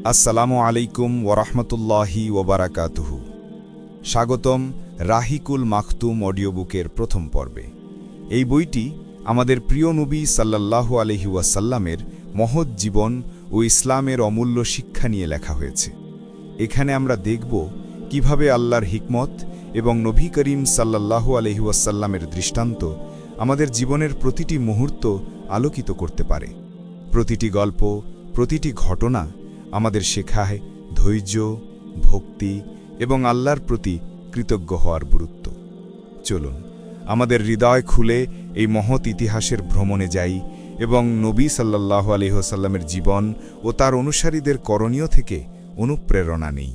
আসসালামু আলাইকুম ওরহমতুল্লাহি ওবারাকাতুহু। স্বাগতম রাহিকুল মাখতুম অডিও বুকের প্রথম পর্বে। এই বইটি আমাদের প্রিয় নবী সাল্লাল্লাহু আলাইহি ওয়াসাল্লামের মহৎ জীবন ও ইসলামের অমূল্য শিক্ষা নিয়ে লেখা হয়েছে। এখানে আমরা দেখব কিভাবে আল্লাহর হিকমত এবং নবী করিম সাল্লাল্লাহু আলাইহি ওয়াসাল্লামের দৃষ্টান্ত আমাদের জীবনের প্রতিটি মুহূর্ত আলোকিত করতে পারে। প্রতিটি গল্প, প্রতিটি ঘটনা আমাদের শেখায় ধৈর্য, ভক্তি এবং আল্লাহর প্রতি কৃতজ্ঞ হওয়ার গুরুত্ব। চলুন আমাদের হৃদয় খুলে এই মহৎ ইতিহাসের ভ্রমণে যাই এবং নবী সাল্লাল্লাহু আলাইহি ওয়াসাল্লামের জীবন ও তার অনুসারীদের করণীয় থেকে অনুপ্রেরণা নেই।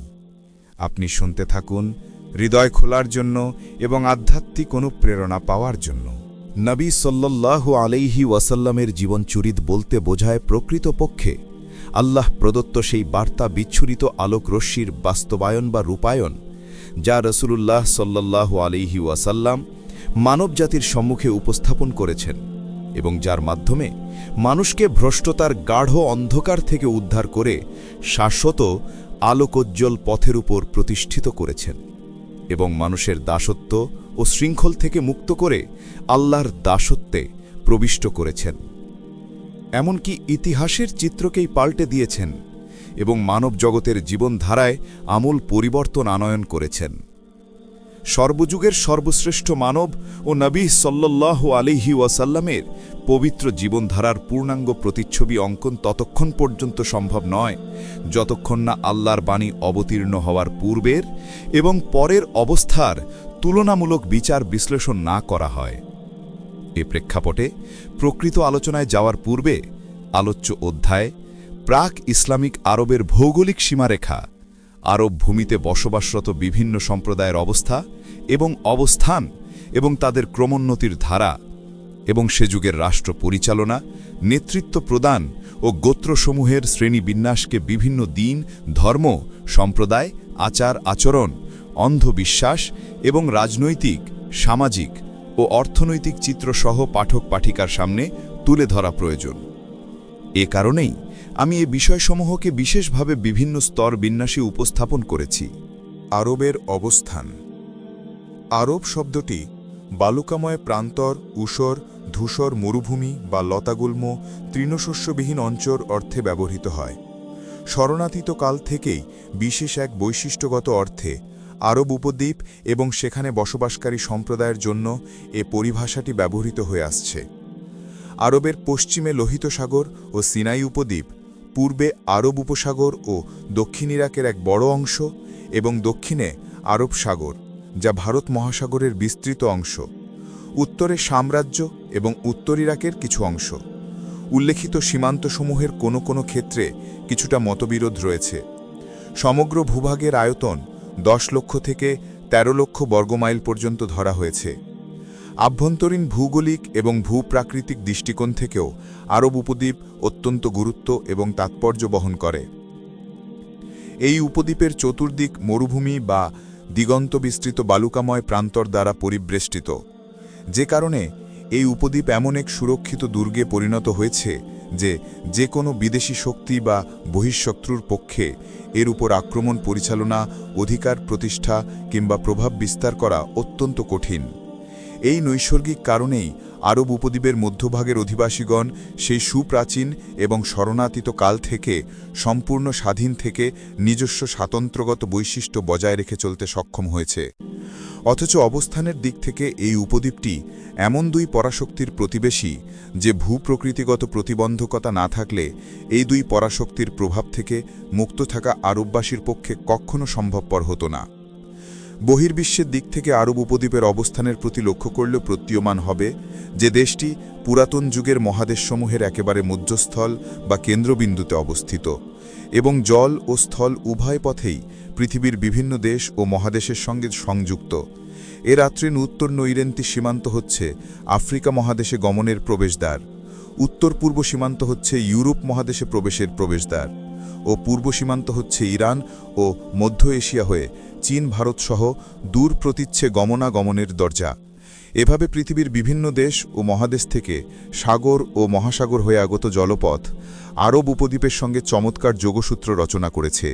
আপনি শুনতে থাকুন হৃদয় খোলার জন্য এবং আধ্যাত্মিক অনুপ্রেরণা পাওয়ার জন্য। নবী সাল্লাল্লাহু আলাইহি ওয়াসাল্লামের জীবনচরিত বলতে বোঝায় প্রকৃতপক্ষে আল্লাহ প্রদত্ত সেই বার্তা বিচ্ছুরিত আলোক রশ্মির বাস্তবায়ন বা রূপায়ণ, যা রাসূলুল্লাহ সাল্লাল্লাহু আলাইহি ওয়াসাল্লাম মানবজাতির সম্মুখে উপস্থাপন করেছেন এবং যার মাধ্যমে মানুষকে ভ্রষ্টতার গাঢ় অন্ধকার থেকে উদ্ধার করে শাশ্বত আলোকোজ্জ্বল পথের উপর প্রতিষ্ঠিত করেছেন এবং মানুষের দাসত্ব ও শৃঙ্খল থেকে মুক্ত করে আল্লাহর দাসত্বে প্রবিষ্ট করেছেন। এমনকি ইতিহাসের চিত্রকেই পাল্টে দিয়েছেন এবং মানব জগতের জীবনধারায় আমূল পরিবর্তন আনয়ন করেছেন। সর্বযুগের সর্বশ্রেষ্ঠ মানব ও নবী সাল্লাল্লাহু আলাইহি ওয়াসাল্লামের পবিত্র জীবনধারার পূর্ণাঙ্গ প্রতিচ্ছবি অঙ্কন ততক্ষণ পর্যন্ত সম্ভব নয় যতক্ষণ না আল্লাহর বাণী অবতীর্ণ হওয়ার পূর্বের এবং পরের অবস্থার তুলনামূলক বিচার বিশ্লেষণ না করা হয়। এ প্রেক্ষাপটে প্রকৃত আলোচনায় যাওয়ার পূর্বে আলোচ্য অধ্যায় প্রাক ইসলামিক আরবের ভৌগোলিক সীমারেখা, আরব ভূমিতে বসবাসরত বিভিন্ন সম্প্রদায়ের অবস্থা এবং অবস্থান এবং তাদের ক্রমোন্নতির ধারা এবং সে যুগের রাষ্ট্র পরিচালনা, নেতৃত্ব প্রদান ও গোত্রসমূহের শ্রেণীবিন্যাসকে বিভিন্ন দিন, ধর্ম, সম্প্রদায়, আচার আচরণ, অন্ধবিশ্বাস এবং রাজনৈতিক, সামাজিক ও অর্থনৈতিক চিত্রসহ পাঠক পাঠিকার সামনে তুলে ধরা প্রয়োজন। এ কারণেই আমি এ বিষয়সমূহকে বিশেষভাবে বিভিন্ন স্তর বিন্যাসে উপস্থাপন করেছি। আরবের অবস্থান। আরব শব্দটি বালুকাময় প্রান্তর, ঊষর, ধূসর মরুভূমি বা লতাগুল্ম তৃণশস্যবিহীন অঞ্চল অর্থে ব্যবহৃত হয়। শরণাতীত কাল থেকেই বিশেষ এক বৈশিষ্ট্যগত অর্থে আরব উপদ্বীপ এবং সেখানে বসবাসকারী সম্প্রদায়ের জন্য এ পরিভাষাটি ব্যবহৃত হয়ে আসছে। আরবের পশ্চিমে লোহিত সাগর ও সিনাই উপদ্বীপ, পূর্বে আরব উপসাগর ও দক্ষিণ ইরাকের এক বড় অংশ এবং দক্ষিণে আরব সাগর, যা ভারত মহাসাগরের বিস্তৃত অংশ, উত্তরে সাম্রাজ্য এবং উত্তর ইরাকের কিছু অংশ। উল্লেখিত সীমান্তসমূহের কোনো কোনো ক্ষেত্রে কিছুটা মতবিরোধ রয়েছে। সমগ্র ভূভাগের আয়তন 10 লক্ষ থেকে 13 লক্ষ বর্গমাইল পর্যন্ত ধরা হয়েছে। আভ্যন্তরীণ ভূগোলিক এবং ভূপ্রাকৃতিক দৃষ্টিকোণ থেকেও আরব উপদ্বীপ অত্যন্ত গুরুত্ব এবং তাৎপর্য বহন করে। এই উপদ্বীপের চতুর্দিক মরুভূমি বা দিগন্ত বিস্তৃত বালুকাময় প্রান্তর দ্বারা পরিবেষ্টিত, যে কারণে এই উপদ্বীপ এমন এক সুরক্ষিত দুর্গে পরিণত হয়েছে যে কোনো বিদেশি শক্তি বা বহিঃশত্রুর পক্ষে এর উপর আক্রমণ পরিচালনা, অধিকার প্রতিষ্ঠা কিংবা প্রভাব বিস্তার করা অত্যন্ত কঠিন। এই নৈসর্গিক কারণেই আরব উপদ্বীপের মধ্যভাগের অধিবাসীগণ সেই সুপ্রাচীন এবং শরণাতীত কাল থেকে সম্পূর্ণ স্বাধীন থেকে নিজস্ব স্বাতন্ত্র্যগত বৈশিষ্ট্য বজায় রেখে চলতে সক্ষম হয়েছে। অথচ অবস্থানের দিক থেকে এই উপদ্বীপটি এমন দুই পরাশক্তির প্রতিবেশী যে ভূপ্রকৃতিগত প্রতিবন্ধকতা না থাকলে এই দুই পরাশক্তির প্রভাব থেকে মুক্ত থাকা আরববাসীর পক্ষে কখনো সম্ভবপর হতো না। বহির্বিশ্বের দিক থেকে আরব উপদ্বীপের অবস্থানের প্রতি লক্ষ্য করলে প্রতীয়মান হবে যে দেশটি পুরাতন যুগের মহাদেশসমূহের একেবারে মধ্যস্থল বা কেন্দ্রবিন্দুতে অবস্থিত এবং জল ও স্থল উভয় পথেই পৃথিবীর বিভিন্ন দেশ ও মহাদেশের সঙ্গে সংযুক্ত। এর আত্রিন উত্তর নৈরেন্তি সীমান্ত হচ্ছে আফ্রিকা মহাদেশে গমনের প্রবেশদ্বার, উত্তর পূর্ব সীমান্ত হচ্ছে ইউরোপ মহাদেশে প্রবেশের প্রবেশদ্বার ও পূর্ব সীমান্ত হচ্ছে ইরান ও মধ্য এশিয়া হয়ে চীন, ভারত সহ দূর প্রতীচ্ছে গমনাগমনের দরজা। এভাবে পৃথিবীর বিভিন্ন দেশ ও মহাদেশ থেকে সাগর ও মহাসাগর হয়ে আগত জলপথ আরব উপদ্বীপের সঙ্গে চমৎকার যোগসূত্র রচনা করেছে।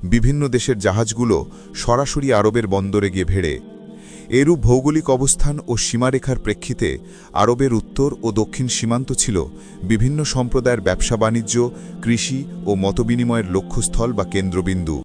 বিভিন্ন দেশের জাহাজগুলো সরাসরি আরবের বন্দরে গিয়ে ভেড়ে। এরূপ ভৌগোলিক অবস্থান ও সীমারেখার প্রেক্ষিতে আরবের উত্তর ও দক্ষিণ সীমান্ত ছিল বিভিন্ন সম্প্রদায়ের ব্যবসা বাণিজ্য, কৃষি ও মতবিনিময়ের লক্ষ্যস্থল বা কেন্দ্রবিন্দু।